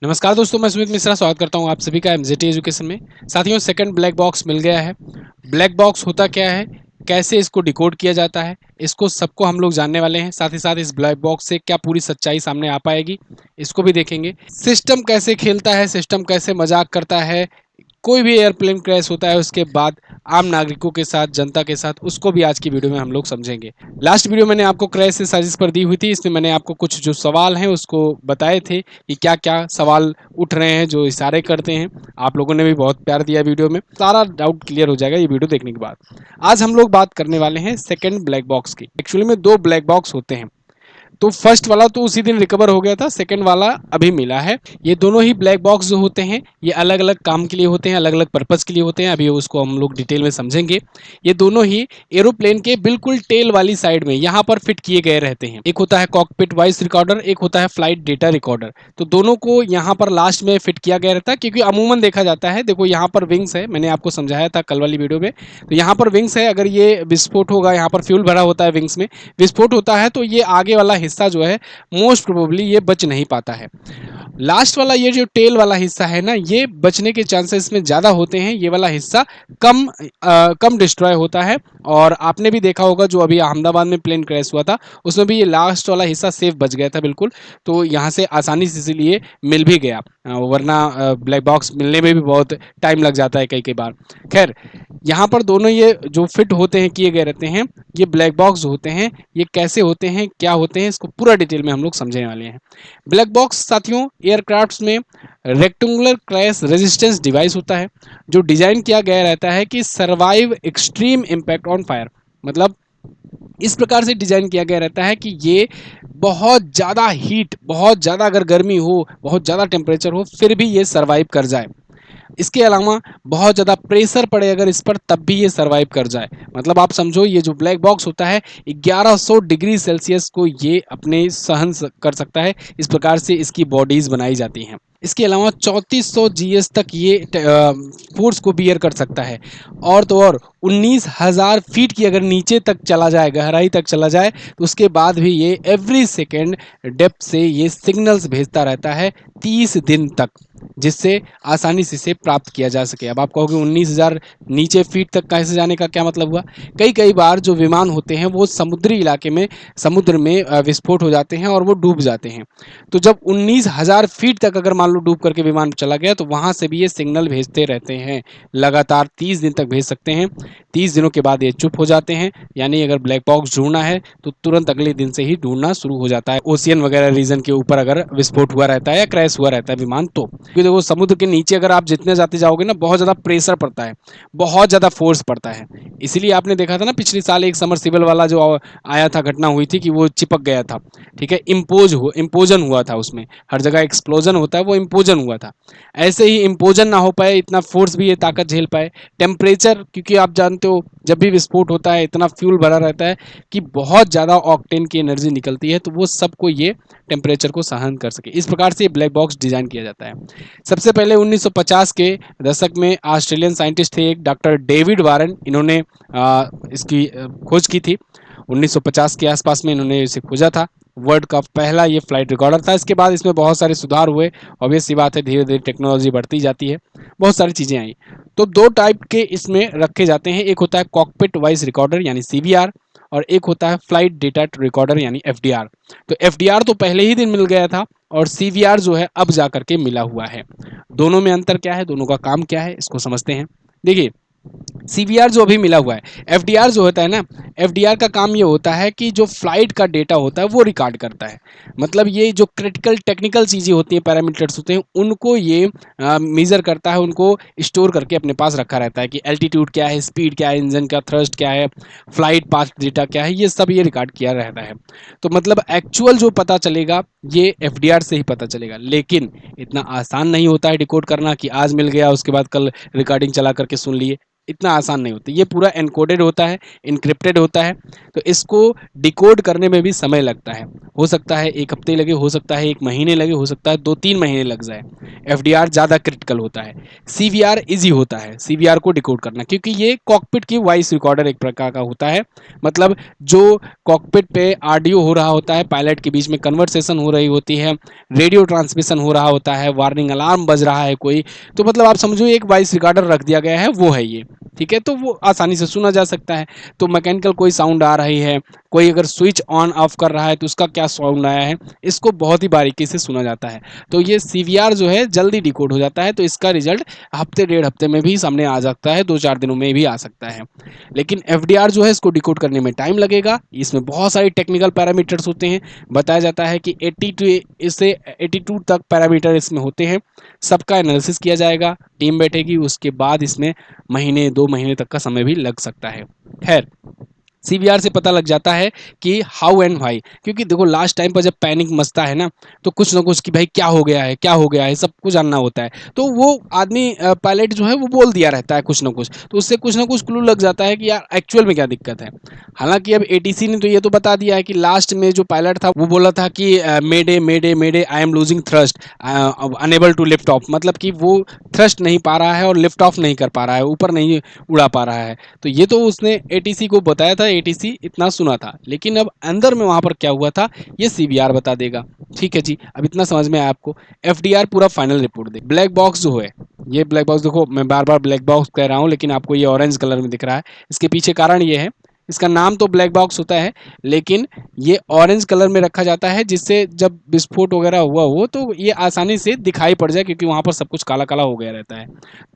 नमस्कार दोस्तों, मैं सुमित मिश्रा स्वागत करता हूं आप सभी का एमजेटी एजुकेशन में। साथियों, सेकंड ब्लैक बॉक्स मिल गया है। ब्लैक बॉक्स होता क्या है, कैसे इसको डिकोड किया जाता है, इसको सबको हम लोग जानने वाले हैं। साथ ही साथ इस ब्लैक बॉक्स से क्या पूरी सच्चाई सामने आ पाएगी, इसको भी देखेंगे। सिस्टम कैसे खेलता है, सिस्टम कैसे मजाक करता है, कोई भी एयरप्लेन क्रैश होता है उसके बाद आम नागरिकों के साथ, जनता के साथ, उसको भी आज की वीडियो में हम लोग समझेंगे। लास्ट वीडियो मैंने आपको क्रैश से साजिश पर दी हुई थी। इसमें मैंने आपको कुछ जो सवाल हैं उसको बताए थे कि क्या क्या सवाल उठ रहे हैं जो इशारे करते हैं। आप लोगों ने भी बहुत प्यार दिया वीडियो में, सारा डाउट क्लियर हो जाएगा ये वीडियो देखने के बाद। आज हम लोग बात करने वाले हैं सेकेंड ब्लैक बॉक्स की। एक्चुअली में दो ब्लैक बॉक्स होते हैं। तो फर्स्ट वाला तो उसी दिन रिकवर हो गया था, सेकंड वाला अभी मिला है। ये दोनों ही ब्लैक बॉक्स जो होते हैं ये अलग अलग काम के लिए होते हैं, अलग अलग पर्पज़ के लिए होते हैं। अभी उसको हम लोग डिटेल में समझेंगे। ये दोनों ही एरोप्लेन के बिल्कुल टेल वाली साइड में यहाँ पर फिट किए गए रहते हैं। एक होता है कॉकपिट वॉइस रिकॉर्डर, एक होता है फ्लाइट डेटा रिकॉर्डर। तो दोनों को यहाँ पर लास्ट में फिट किया गया रहता है, क्योंकि अमूमन देखा जाता है, देखो यहाँ पर विंग्स है, मैंने आपको समझाया था कल वाली वीडियो में। तो यहाँ पर विंग्स है, अगर ये विस्फोट होगा, यहाँ पर फ्यूल भरा होता है विंग्स में, विस्फोट होता है तो ये आगे वाला हिस्सा जो है मोस्ट प्रोबेबली ये बच नहीं पाता है। लास्ट वाला ये जो टेल वाला हिस्सा है ना, ये बचने के चांसेस इसमें ज़्यादा होते हैं। ये वाला हिस्सा कम डिस्ट्रॉय होता है। और आपने भी देखा होगा जो अभी अहमदाबाद में प्लेन क्रैश हुआ था, उसमें भी ये लास्ट वाला हिस्सा सेफ बच गया था बिल्कुल। तो यहाँ से आसानी से इसीलिए मिल भी गया, वरना ब्लैक बॉक्स मिलने में भी बहुत टाइम लग जाता है कई कई बार। खैर, यहाँ पर दोनों ये जो फिट होते हैं, किए गए रहते हैं, ये ब्लैक बॉक्स होते हैं। ये कैसे होते हैं, क्या होते हैं, इसको पूरा डिटेल में हम लोग समझने वाले हैं। ब्लैक बॉक्स साथियों एयरक्राफ्ट्स में रेक्टेंगुलर क्रैश रेजिस्टेंस डिवाइस होता है, जो डिजाइन किया गया रहता है कि survive extreme impact on fire. मतलब इस प्रकार से डिजाइन किया गया रहता है कि ये बहुत ज़्यादा हीट, बहुत ज़्यादा अगर गर्मी हो, बहुत ज़्यादा टेम्परेचर हो, फिर भी ये सर्वाइव कर जाए। इसके अलावा बहुत ज़्यादा प्रेशर पड़े अगर इस पर, तब भी ये सर्वाइव कर जाए। मतलब आप समझो ये जो ब्लैक बॉक्स होता है 1100 डिग्री सेल्सियस को ये अपने सहन कर सकता है। इस प्रकार से इसकी बॉडीज बनाई जाती हैं। इसके अलावा 3400 जीएस तक ये फोर्स को बियर कर सकता है। और तो और 19,000 फीट की अगर नीचे तक चला जाए, गहराई तक चला जाए, तो उसके बाद भी ये एवरी सेकेंड डेप्थ से ये सिग्नल्स भेजता रहता है 30 दिन तक, जिससे आसानी से इसे प्राप्त किया जा सके। अब आप कहोगे 19,000 नीचे फीट तक कैसे जाने का क्या मतलब हुआ? कई कई बार जो विमान होते हैं वो समुद्री इलाके में, समुद्र में विस्फोट हो जाते हैं और वो डूब जाते हैं। तो जब 19,000 फीट तक अगर मान लो डूब करके विमान चला गया, तो वहाँ से भी ये सिग्नल भेजते रहते हैं। लगातार 30 दिन तक भेज सकते हैं। 30 दिनों के बाद ये चुप हो जाते हैं। यानी अगर ब्लैक बॉक्स ढूंढना है तो तुरंत अगले दिन से ही ढूंढना शुरू हो जाता है, ओशियन वगैरह रीजन के ऊपर अगर विस्फोट हुआ रहता है या क्रैश हुआ रहता है विमान तो। क्योंकि देखो समुद्र के नीचे अगर आप जितने जाते जाओगे ना, बहुत ज़्यादा प्रेशर पड़ता है, बहुत ज़्यादा फोर्स पड़ता है। इसीलिए आपने देखा था ना पिछले साल एक समरसिबल वाला जो आया था, घटना हुई थी कि वो चिपक गया था। ठीक है, इम्पोजन हुआ था उसमें। हर जगह एक्सप्लोजन होता है, वो इम्पोजन हुआ था। ऐसे ही इम्पोजन ना हो पाए, इतना फोर्स भी ये ताकत झेल पाए। टेम्परेचर, क्योंकि आप जानते हो जब भी विस्फोट होता है इतना फ्यूल भरा रहता है कि बहुत ज़्यादा ऑक्टेन की एनर्जी निकलती है, तो वो सबको ये टेम्परेचर को सहन कर सके। इस प्रकार से ये ब्लैक बॉक्स डिज़ाइन किया जाता है। सबसे पहले 1950 के दशक में ऑस्ट्रेलियन साइंटिस्ट थे एक डॉक्टर डेविड वारन, इन्होंने इसकी खोज की थी। 1950 के आसपास में इन्होंने इसे खोजा था। वर्ल्ड का पहला ये फ्लाइट रिकॉर्डर था। इसके बाद इसमें बहुत सारे सुधार हुए। ऑब्वियस सी बात है, धीरे धीरे टेक्नोलॉजी बढ़ती जाती है, बहुत सारी चीज़ें आई। तो दो टाइप के इसमें रखे जाते हैं। एक होता है कॉकपिट वॉइस रिकॉर्डर यानी सीवीआर, और एक होता है फ्लाइट डेटा रिकॉर्डर यानी एफडीआर। तो एफडीआर तो पहले ही दिन मिल गया था, और सीवीआर जो है अब जा करके मिला हुआ है। दोनों में अंतर क्या है, दोनों का काम क्या है, इसको समझते हैं। देखिए, सीवीआर जो अभी मिला हुआ है, एफडीआर जो होता है ना, एफडीआर का काम ये होता है कि जो फ्लाइट का डेटा होता है वो रिकॉर्ड करता है। मतलब ये जो क्रिटिकल टेक्निकल चीज़ें होती हैं, पैरामीटर्स होते हैं, उनको ये मेज़र करता है, उनको स्टोर करके अपने पास रखा रहता है कि एल्टीट्यूड क्या है, स्पीड क्या है, इंजन का थ्रस्ट क्या है, फ्लाइट पाथ डेटा क्या है, ये सब ये रिकॉर्ड किया रहता है। तो मतलब एक्चुअल जो पता चलेगा ये एफडीआर से ही पता चलेगा। लेकिन इतना आसान नहीं होता है डिकोड करना कि आज मिल गया उसके बाद कल रिकॉर्डिंग चला करके सुन लिए। इतना आसान नहीं होता, ये पूरा एनकोडेड होता है, इनक्रिप्टेड होता है, तो इसको डिकोड करने में भी समय लगता है। हो सकता है 1 हफ्ते लगे, हो सकता है 1 महीने लगे, हो सकता है 2-3 महीने लग जाए। एफडीआर ज़्यादा क्रिटिकल होता है। सीवीआर ईजी होता है, सीवीआर को डिकोड करना, क्योंकि ये कॉकपिट की वॉइस रिकॉर्डर एक प्रकार का होता है। मतलब जो कॉकपिट पे ऑडियो हो रहा होता है, पायलट के बीच में कन्वर्सेशन हो रही होती है, रेडियो ट्रांसमिशन हो रहा होता है, वार्निंग अलार्म बज रहा है कोई, तो मतलब आप समझो एक वॉइस रिकॉर्डर रख दिया गया है, वो है ये। ठीक है, तो वो आसानी से सुना जा सकता है। तो मैकेनिकल कोई साउंड आ रही है, कोई अगर स्विच ऑन ऑफ कर रहा है तो उसका क्या साउंड आया है, इसको बहुत ही बारीकी से सुना जाता है। तो ये सीवीआर जो है जल्दी डिकोड हो जाता है, तो इसका रिजल्ट हफ्ते 1.5 हफ्ते में भी सामने आ सकता है, 2-4 दिनों में भी आ सकता है। लेकिन एफडीआर जो है इसको डिकोड करने में टाइम लगेगा। इसमें बहुत सारी टेक्निकल पैरामीटर्स होते हैं। बताया जाता है कि 82 तक पैरामीटर इसमें होते हैं। सबका एनालिसिस किया जाएगा, टीम बैठेगी, उसके बाद इसमें महीने 2 महीने तक का समय भी लग सकता है। खैर, सीवीआर से पता लग जाता है कि हाउ एंड व्हाई, क्योंकि देखो लास्ट टाइम पर जब पैनिक मचता है ना, तो कुछ ना कुछ कि भाई क्या हो गया है, क्या हो गया है, सबको जानना होता है। तो वो आदमी पायलट जो है वो बोल दिया रहता है कुछ ना कुछ, तो उससे कुछ ना कुछ क्लू लग जाता है कि यार एक्चुअल में क्या दिक्कत है। हालांकि अब एटीसी ने तो ये तो बता दिया है कि लास्ट में जो पायलट था वो बोला था कि mayday mayday mayday, I am losing thrust, unable to lift off, मतलब कि वो थ्रस्ट नहीं पा रहा है और लिफ्ट ऑफ नहीं कर पा रहा है, ऊपर नहीं उड़ा पा रहा है। तो ये तो उसने एटीसी को बताया था, एटीसी इतना सुना था, लेकिन अब अंदर में वहां पर क्या हुआ था ये सीवीआर बता देगा। ठीक है जी, अब इतना समझ में आया आपको। एफडीआर पूरा फाइनल रिपोर्ट दे। ब्लैक बॉक्स जो है, ये ब्लैक बॉक्स देखो, मैं बार बार ब्लैक बॉक्स कह रहा हूं, लेकिन आपको ये ऑरेंज कलर में दिख रहा है। इसके पीछे कारण ये है, इसका नाम तो ब्लैक बॉक्स होता है, लेकिन ये ऑरेंज कलर में रखा जाता है, जिससे जब विस्फोट वगैरह हुआ हो तो ये आसानी से दिखाई पड़ जाए, क्योंकि वहां पर सब कुछ काला काला हो गया रहता है।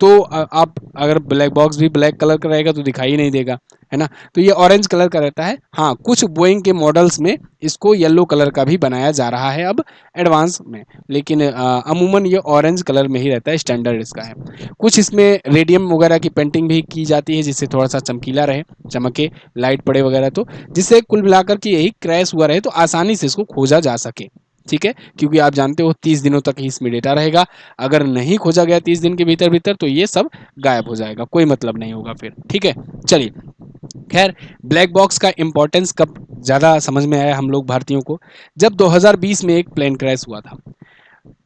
तो आप अगर ब्लैक बॉक्स भी ब्लैक कलर का रहेगा तो दिखाई ही नहीं देगा, है ना। तो ये ऑरेंज कलर का रहता है। हाँ, कुछ बोइंग के मॉडल्स में इसको येलो कलर का भी बनाया जा रहा है अब एडवांस में, लेकिन अमूमन ये ऑरेंज कलर में ही रहता है, स्टैंडर्ड इसका है। कुछ इसमें रेडियम वगैरह की पेंटिंग भी की जाती है, जिससे थोड़ा सा चमकीला रहे, चमके, लाइट पड़े वगैरह, तो जिससे कुल मिलाकर के यही क्रैश हुआ रहे, तो आसानी से इसको खोजा जा सके। ठीक है, क्योंकि आप जानते हो 30 दिनों तक ही इसमें डेटा रहेगा। अगर नहीं खोजा गया 30 दिन के भीतर भीतर तो ये सब गायब हो जाएगा, कोई मतलब नहीं होगा फिर। ठीक है, चलिए। खैर, ब्लैक बॉक्स का इंपॉर्टेंस कब ज़्यादा समझ में आया हम लोग भारतीयों को, जब 2020 में एक प्लेन क्रैश हुआ था।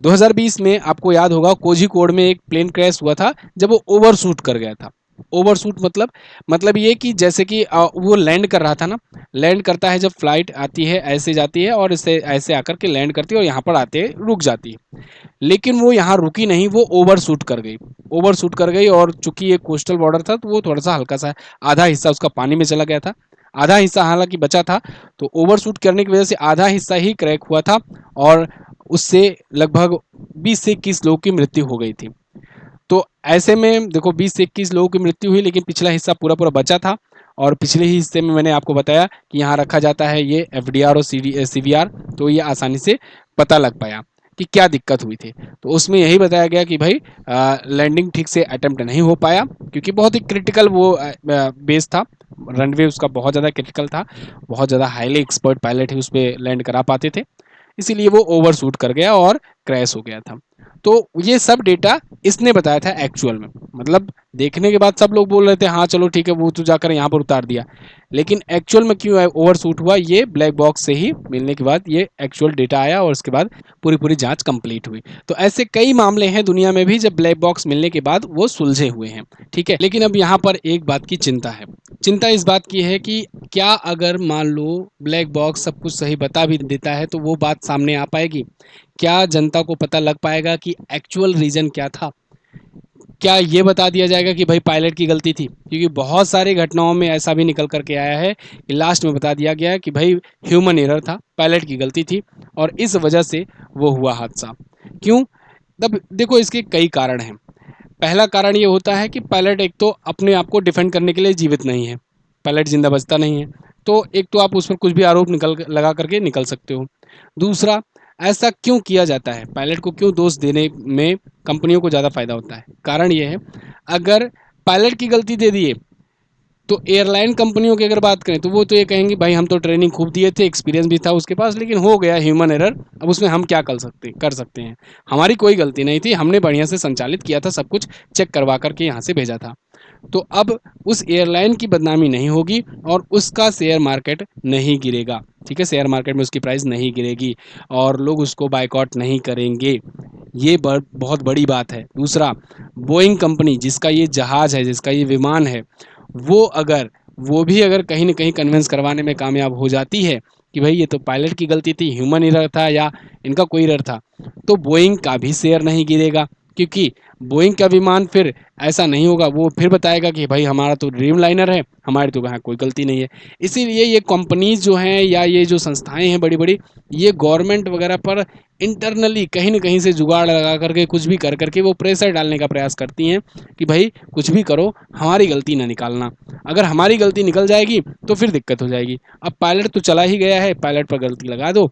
2020 में आपको याद होगा कोझिकोड में एक प्लेन क्रैश हुआ था, जब वो ओवरशूट कर गया था। ओवरशूट मतलब ये कि जैसे कि वो लैंड कर रहा था ना, लैंड करता है जब फ्लाइट आती है, ऐसे जाती है और इससे ऐसे आकर के लैंड करती है और यहाँ पर आते रुक जाती है। लेकिन वो यहाँ रुकी नहीं, वो ओवरशूट कर गई। ओवरशूट कर गई, और चूंकि ये कोस्टल बॉर्डर था तो वो थोड़ा सा हल्का सा आधा हिस्सा उसका पानी में चला गया था, आधा हिस्सा हालांकि बचा था। तो ओवरशूट करने की वजह से आधा हिस्सा ही क्रैक हुआ था, और उससे लगभग 20 से 21 लोगों की मृत्यु हो गई थी। तो ऐसे में देखो 20 से 21 लोगों की मृत्यु हुई, लेकिन पिछला हिस्सा पूरा पूरा बचा था। और पिछले ही हिस्से में मैंने आपको बताया कि यहाँ रखा जाता है ये एफडीआर और सीवीआर, तो ये आसानी से पता लग पाया कि क्या दिक्कत हुई थी। तो उसमें यही बताया गया कि भाई लैंडिंग ठीक से अटेम्प्ट नहीं हो पाया, क्योंकि बहुत ही क्रिटिकल वो बेस था, रनवे उसका बहुत ज़्यादा क्रिटिकल था, बहुत ज़्यादा हाईली एक्सपर्ट पायलट ही उस पर लैंड करा पाते थे, इसीलिए वो ओवरशूट कर गया और क्रैश हो गया था। तो ये सब डेटा इसने बताया था एक्चुअल में, मतलब देखने के बाद सब लोग बोल रहे थे हाँ चलो ठीक है, वो तो जाकर यहाँ पर उतार दिया, लेकिन एक्चुअल में क्यों ओवरशूट हुआ ये ब्लैक बॉक्स से ही मिलने के बाद ये एक्चुअल डेटा आया, और उसके बाद पूरी पूरी जांच कंप्लीट हुई। तो ऐसे कई मामले हैं दुनिया में भी जब ब्लैक बॉक्स मिलने के बाद वो सुलझे हुए हैं। ठीक है, लेकिन अब यहाँ पर एक बात की चिंता है। चिंता इस बात की है कि क्या अगर मान लो ब्लैक बॉक्स सब कुछ सही बता भी देता है तो वो बात सामने आ पाएगी? क्या जनता को पता लग पाएगा कि एक्चुअल रीजन क्या था? क्या ये बता दिया जाएगा कि भाई पायलट की गलती थी? क्योंकि बहुत सारी घटनाओं में ऐसा भी निकल करके आया है कि लास्ट में बता दिया गया कि भाई ह्यूमन एरर था, पायलट की गलती थी, और इस वजह से वो हुआ हादसा। क्यों? तब देखो इसके कई कारण हैं। पहला कारण ये होता है कि पायलट एक तो अपने आप को डिफेंड करने के लिए जीवित नहीं है, पायलट जिंदा बचता नहीं है, तो एक तो आप उस पर कुछ भी आरोप निकल लगा करके निकल सकते हो। दूसरा, ऐसा क्यों किया जाता है, पायलट को क्यों दोष देने में कंपनियों को ज़्यादा फायदा होता है? कारण ये है, अगर पायलट की गलती दे दिए तो एयरलाइन कंपनियों की अगर बात करें तो वो तो ये कहेंगे भाई हम तो ट्रेनिंग खूब दिए थे, एक्सपीरियंस भी था उसके पास, लेकिन हो गया ह्यूमन एरर, अब उसमें हम क्या कर सकते हैं, हमारी कोई गलती नहीं थी, हमने बढ़िया से संचालित किया था, सब कुछ चेक करवा करके यहाँ से भेजा था। तो अब उस एयरलाइन की बदनामी नहीं होगी और उसका शेयर मार्केट नहीं गिरेगा। ठीक है, शेयर मार्केट में उसकी प्राइस नहीं गिरेगी और लोग उसको बायकॉट नहीं करेंगे। ये बहुत बड़ी बात है। दूसरा, बोइंग कंपनी जिसका ये जहाज़ है, जिसका ये विमान है, वो भी अगर कहीं न कहीं कन्विंस करवाने में कामयाब हो जाती है कि भाई ये तो पायलट की गलती थी, ह्यूमन एरर था या इनका कोई एरर था, तो बोइंग का भी शेयर नहीं गिरेगा। क्योंकि बोइंग का विमान फिर ऐसा नहीं होगा, वो फिर बताएगा कि भाई हमारा तो ड्रीम लाइनर है, हमारी तो यहाँ कोई गलती नहीं है। इसीलिए ये कंपनीज़ जो हैं या ये जो संस्थाएँ हैं बड़ी-बड़ी, ये गवर्नमेंट वगैरह पर इंटरनली कहीं न कहीं से जुगाड़ लगा करके कुछ भी कर करके वो प्रेशर डालने का प्रयास करती हैं कि भाई कुछ भी करो, हमारी गलती ना निकालना। अगर हमारी गलती निकल जाएगी तो फिर दिक्कत हो जाएगी। अब पायलट तो चला ही गया है, पायलट पर गलती लगा दो,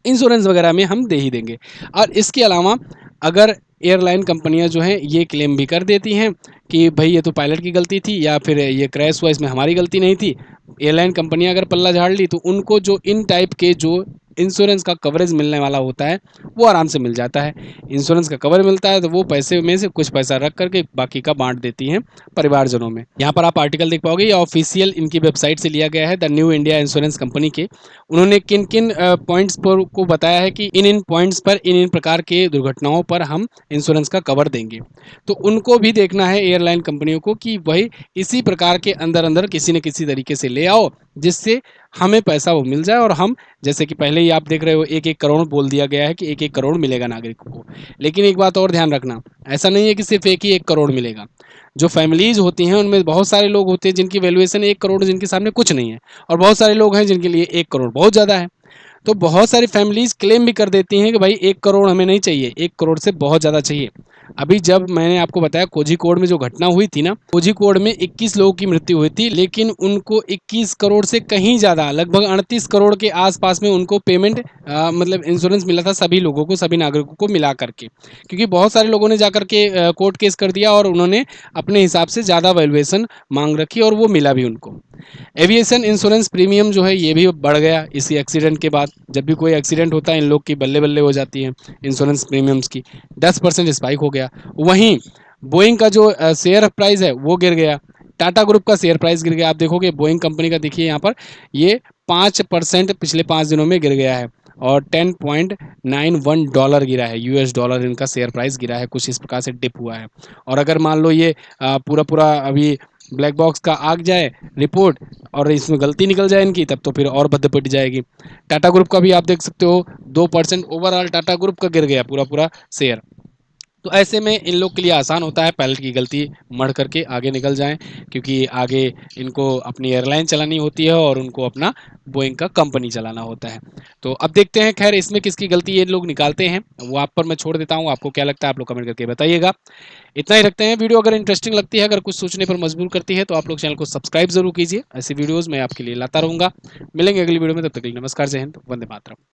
इंश्योरेंस वगैरह में हम दे ही देंगे। और इसके अलावा अगर एयरलाइन कंपनियां जो हैं ये क्लेम भी कर देती हैं कि भाई ये तो पायलट की गलती थी या फिर ये क्रैश हुआ इसमें हमारी गलती नहीं थी, एयरलाइन कंपनियां अगर पल्ला झाड़ ली तो उनको जो इन टाइप के जो इंश्योरेंस का कवरेज मिलने वाला होता है वो आराम से मिल जाता है। इंश्योरेंस का कवर मिलता है तो वो पैसे में से कुछ पैसा रख करके बाकी का बांट देती हैं परिवारजनों में। यहाँ पर आप आर्टिकल देख पाओगे, ये ऑफिशियल इनकी वेबसाइट से लिया गया है, the new India insurance company के। उन्होंने किन किन पॉइंट्स पर को बताया है कि इन इन पॉइंट्स पर इन इन प्रकार के दुर्घटनाओं पर हम इंश्योरेंस का कवर देंगे। तो उनको भी देखना है एयरलाइन कंपनियों को कि वही इसी प्रकार के अंदर अंदर किसी न किसी तरीके से ले आओ जिससे हमें पैसा वो मिल जाए और हम, जैसे कि पहले ही आप देख रहे हो, 1-1 करोड़ बोल दिया गया है कि 1-1 करोड़ मिलेगा नागरिकों को। लेकिन एक बात और ध्यान रखना, ऐसा नहीं है कि सिर्फ एक ही 1 करोड़ मिलेगा। जो फैमिलीज होती हैं उनमें बहुत सारे लोग होते हैं जिनकी वैल्यूएशन 1 करोड़, जिनके सामने कुछ नहीं है, और बहुत सारे लोग हैं जिनके लिए 1 करोड़ बहुत ज़्यादा है। तो बहुत सारी फैमिलीज क्लेम भी कर देती हैं कि भाई 1 करोड़ हमें नहीं चाहिए, 1 करोड़ से बहुत ज़्यादा चाहिए। अभी जब मैंने आपको बताया कोझिकोड में जो घटना हुई थी ना, कोझिकोड में 21 लोगों की मृत्यु हुई थी, लेकिन उनको 21 करोड़ से कहीं ज़्यादा, लगभग 38 करोड़ के आसपास में उनको पेमेंट, मतलब इंश्योरेंस मिला था सभी लोगों को, सभी नागरिकों को मिला करके। क्योंकि बहुत सारे लोगों ने जाकर के कोर्ट केस कर दिया और उन्होंने अपने हिसाब से ज़्यादा वैल्यूएशन मांग रखी और वो मिला भी उनको। एविएशन इंश्योरेंस प्रीमियम जो है ये भी बढ़ गया इसी एक्सीडेंट के बाद। जब भी कोई एक्सीडेंट होता है इन लोग की बल्ले बल्ले हो जाती है इंश्योरेंस प्रीमियम्स की, 10% स्पाइक हो गया। वहीं बोइंग का जो शेयर प्राइस है वो गिर गया, टाटा ग्रुप का शेयर प्राइस गिर गया। आप देखोगे बोइंग कंपनी का, देखिए यहाँ पर ये 5% पिछले 5 दिनों में गिर गया है और $10.91 गिरा है, US डॉलर इनका शेयर प्राइस गिरा है, कुछ इस प्रकार से डिप हुआ है। और अगर मान लो ये पूरा पूरा अभी ब्लैक बॉक्स का आ जाए रिपोर्ट और इसमें गलती निकल जाए इनकी, तब तो फिर और भद्दे पिट जाएगी। टाटा ग्रुप का भी आप देख सकते हो 2% ओवरऑल टाटा ग्रुप का गिर गया पूरा पूरा शेयर। तो ऐसे में इन लोग के लिए आसान होता है पायलट की गलती मढ़ करके आगे निकल जाएं, क्योंकि आगे इनको अपनी एयरलाइन चलानी होती है और उनको अपना बोइंग का कंपनी चलाना होता है। तो अब देखते हैं खैर इसमें किसकी गलती ये लोग निकालते हैं, वो आप पर मैं छोड़ देता हूँ। आपको क्या लगता है आप लोग कमेंट करके बताइएगा। इतना ही रखते हैं। वीडियो अगर इंटरेस्टिंग लगती है, अगर कुछ सोचने पर मजबूर करती है, तो आप लोग चैनल को सब्सक्राइब जरूर कीजिए। ऐसी वीडियोज़ मैं आपके लिए लाता रहूँगा। मिलेंगे अगली वीडियो में, तब तक के लिए नमस्कार, जय हिंद, वंदे मातरम।